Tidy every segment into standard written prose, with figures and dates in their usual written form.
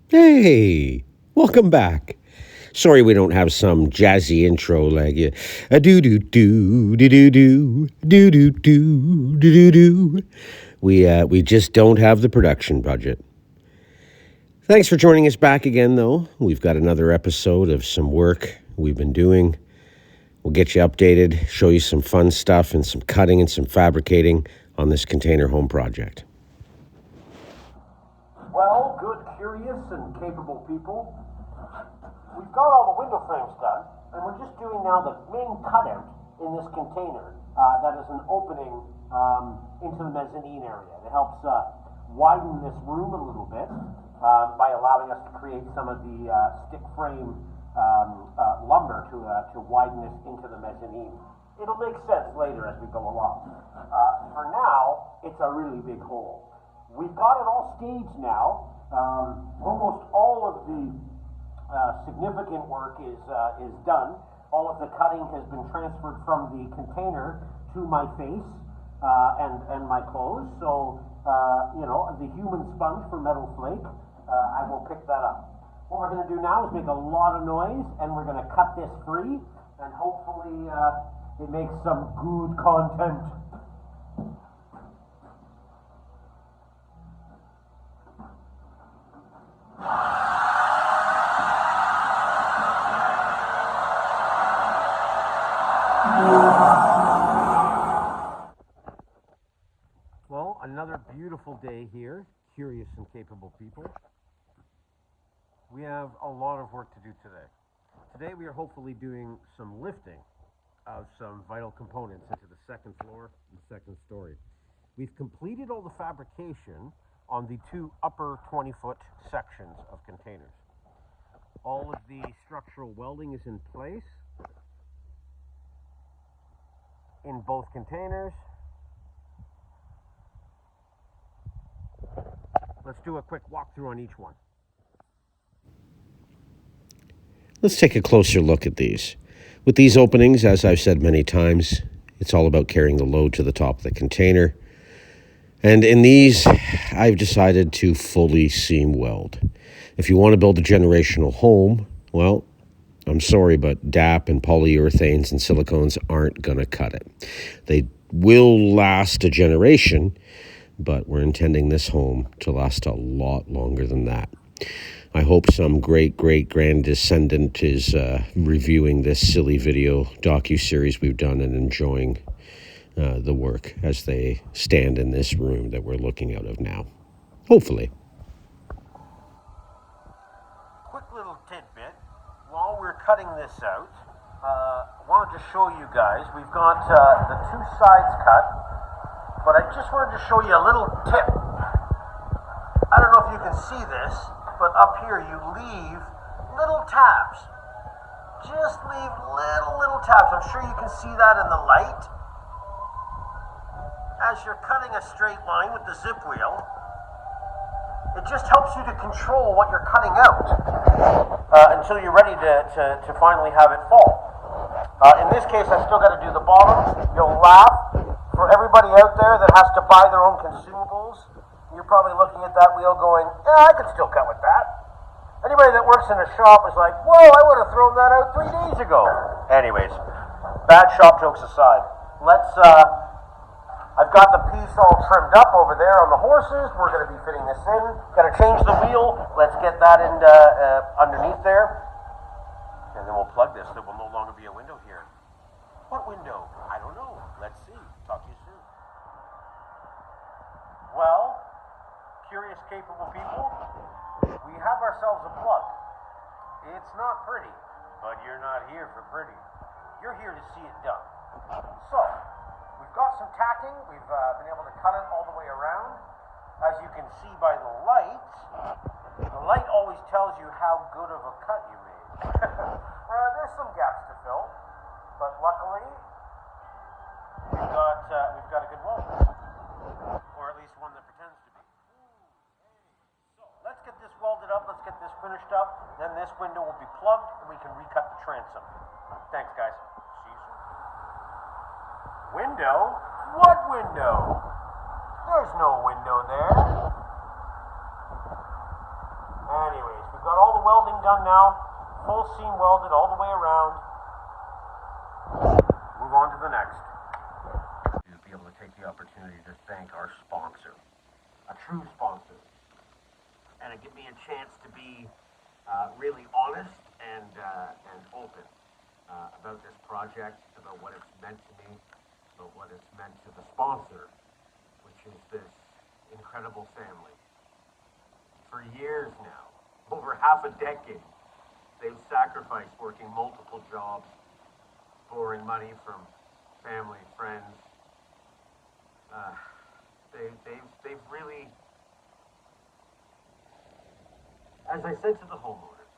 Hey, welcome back. Sorry we don't have some jazzy intro like a do do do do do do do do do do do do. We just don't have the production budget. Thanks for joining us back again, though. We've got another episode of some work we've been doing. We'll get you updated, show you some fun stuff and some cutting and some fabricating on this container home project. Well, good, curious, and capable people, we've got all the window frames done, and we're just doing now the main cutout in this container that is an opening into the mezzanine area. It helps widen this room a little bit by allowing us to create some of the stick frame lumber to widen this into the mezzanine. It'll make sense later as we go along. For now, it's a really big hole. We've got it all staged now. Almost all of the significant work is done. All of the cutting has been transferred from the container to my face and my clothes. So, the human sponge for metal flake, I will pick that up. What we're going to do now is make a lot of noise, and we're going to cut this free, and hopefully it makes some good content. Well, another beautiful day here, curious and capable people. We have a lot of work to do today. Today we are hopefully doing some lifting of some vital components into the second floor and second story. We've completed all the fabrication on the two upper 20-foot sections of containers. All of the structural welding is in place in both containers. Let's do a quick walkthrough on each one. Let's take a closer look at these. With these openings, as I've said many times, it's all about carrying the load to the top of the container. And in these, I've decided to fully seam weld. If you want to build a generational home, well, I'm sorry, but DAP and polyurethanes and silicones aren't going to cut it. They will last a generation, but we're intending this home to last a lot longer than that. I hope some great-great-grand descendant is reviewing this silly video docu-series we've done and enjoying the work as they stand in this room that we're looking out of now. Hopefully. Quick little tidbit. While we're cutting this out, wanted to show you guys, we've got the two sides cut, but I just wanted to show you a little tip. I don't know if you can see this, but up here you leave little tabs. Just leave little tabs. I'm sure you can see that in the light. As you're cutting a straight line with the zip wheel, it just helps you to control what you're cutting out until you're ready to finally have it fall. In this case, I still got to do the bottom. You'll laugh. For everybody out there that has to buy their own consumables, you're probably looking at that wheel going, yeah, I could still cut with that. Anybody that works in a shop is like, whoa, I would have thrown that out 3 days ago. Anyways, bad shop jokes aside, I've got the piece all trimmed up over there on the horses. We're going to be fitting this in. Got to change the wheel. Let's get that in underneath there. And then we'll plug this. There will no longer be a window here. What window? I don't know. Let's see. Talk to you soon. Well, curious, capable people, we have ourselves a plug. It's not pretty, but you're not here for pretty. You're here to see it done. So, we've got some tacking. We've been able to cut it all the way around. As you can see by the light always tells you how good of a cut you made. There's some gaps to fill, but luckily we've got a good weld, or at least one that pretends to be. So let's get this welded up. Let's get this finished up. Then this window will be plugged, and we can recut the transom. Thanks, guys. See you soon. Window? What window? There's no window there. Anyways, got all the welding done now, full seam welded all the way around. Move on to the next. To be able to take the opportunity to thank our sponsor, a true sponsor, and it gave me a chance to be really honest and open about this project, about what it's meant to me, about what it's meant to the sponsor, which is this incredible family. For years now, over half a decade, they've sacrificed working multiple jobs, borrowing money from family, friends. They've really, as I said to the homeowners,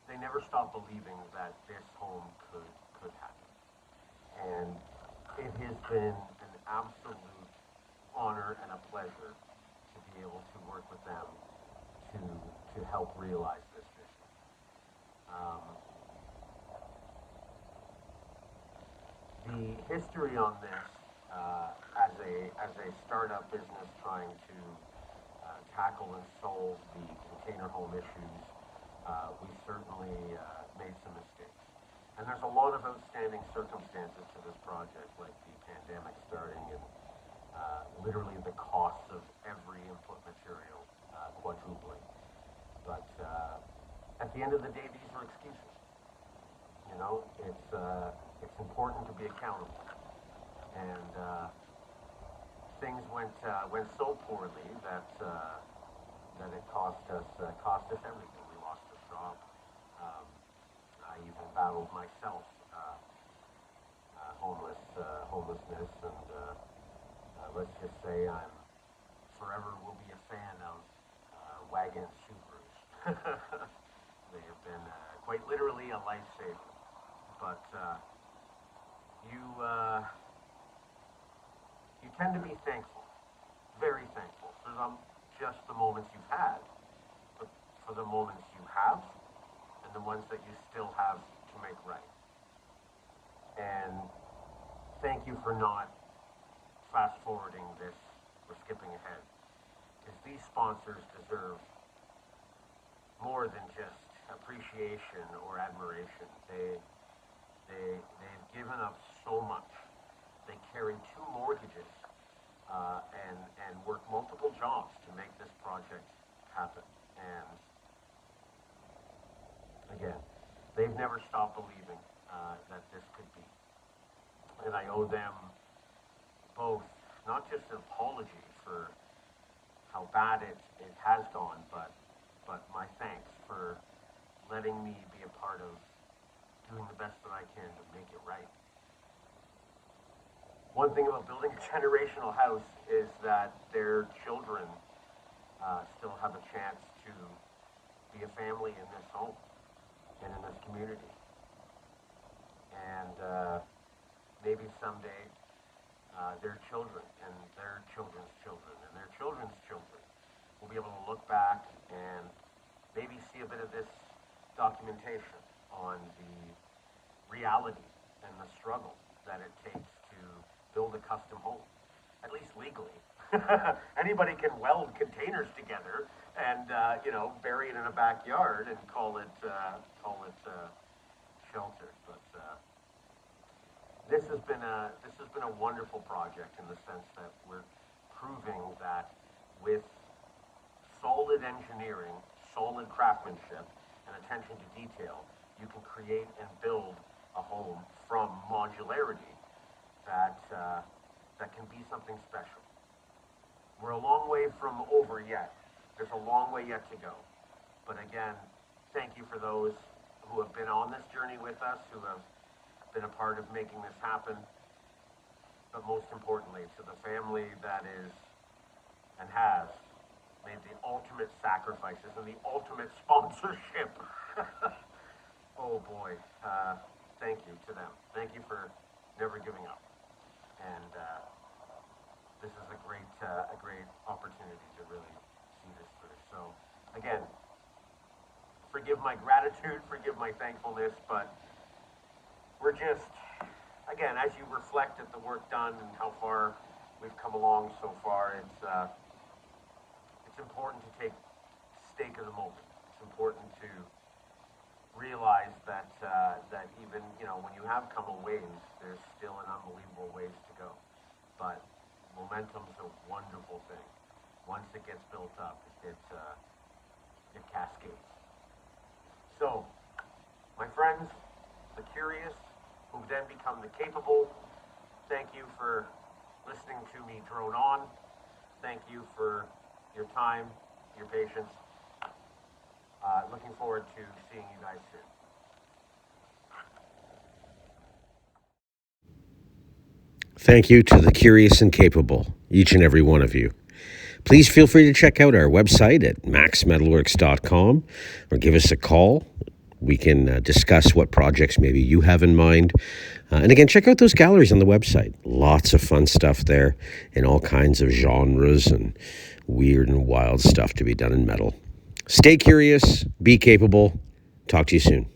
they never stopped believing that this home could happen. And it has been an absolute honor and a pleasure to be able to work with them to help realize this vision. The history on this, as a startup business trying to tackle and solve the container home issues, we certainly made some mistakes. And there's a lot of outstanding circumstances to this project, like the pandemic starting and literally the cost of every input material quadrupling. But at the end of the day, these are excuses. You know, it's important to be accountable. And things went so poorly that it cost us everything. We lost the shop. I even battled myself homelessness, and let's just say I'm forever will be a fan of Wagon Subarus. They have been quite literally a lifesaver. But you tend to be thankful, very thankful for just the moments you've had, but for the moments you have, and the ones that you still have to make right. And thank you for not fast forwarding this or skipping ahead, because these sponsors deserve more than just appreciation or admiration. They've given up so much. They carry 2 mortgages and work multiple jobs to make this project happen. And again, they've never stopped believing that this could be. And I owe them both, not just an apology for how bad it has gone, but my thanks for letting me be a part of doing the best that I can to make it right. One thing about building a generational house is that their children still have a chance to be a family in this home and in this community. And maybe someday their children and their children's children and their children's children will be able to look back and maybe see a bit of this documentation on the reality and the struggle that it takes to build a custom home, at least legally. Anybody can weld containers together and bury it in a backyard and call it shelter. But this has been a wonderful project in the sense that we're proving that with solid engineering, solid craftsmanship, and attention to detail, you can create and build a home from modularity that can be something special. We're a long way from over yet. There's a long way yet to go. But again, thank you for those who have been on this journey with us, who have been a part of making this happen. But most importantly, to the family that is and has made the ultimate sacrifices and the ultimate sponsorship. Oh boy, thank you to them. Thank you for never giving up. And this is a great opportunity to really see this through. So again, forgive my gratitude, forgive my thankfulness, but we're just, again, as you reflect at the work done and how far we've come along so far, it's important to take stock of the moment it's important to realize that that even when you have come a ways, there's still an unbelievable ways to go. But momentum's a wonderful thing. Once it gets built up, it cascades. So, my friends, the curious, who then become the capable, thank you for listening to me drone on. Thank you for your time, your patience. Looking forward to seeing you guys soon. Thank you to the curious and capable, each and every one of you. Please feel free to check out our website at maxmetalworks.com or give us a call. We can discuss what projects maybe you have in mind. And again, check out those galleries on the website. Lots of fun stuff there in all kinds of genres and weird and wild stuff to be done in metal. Stay curious, be capable. Talk to you soon.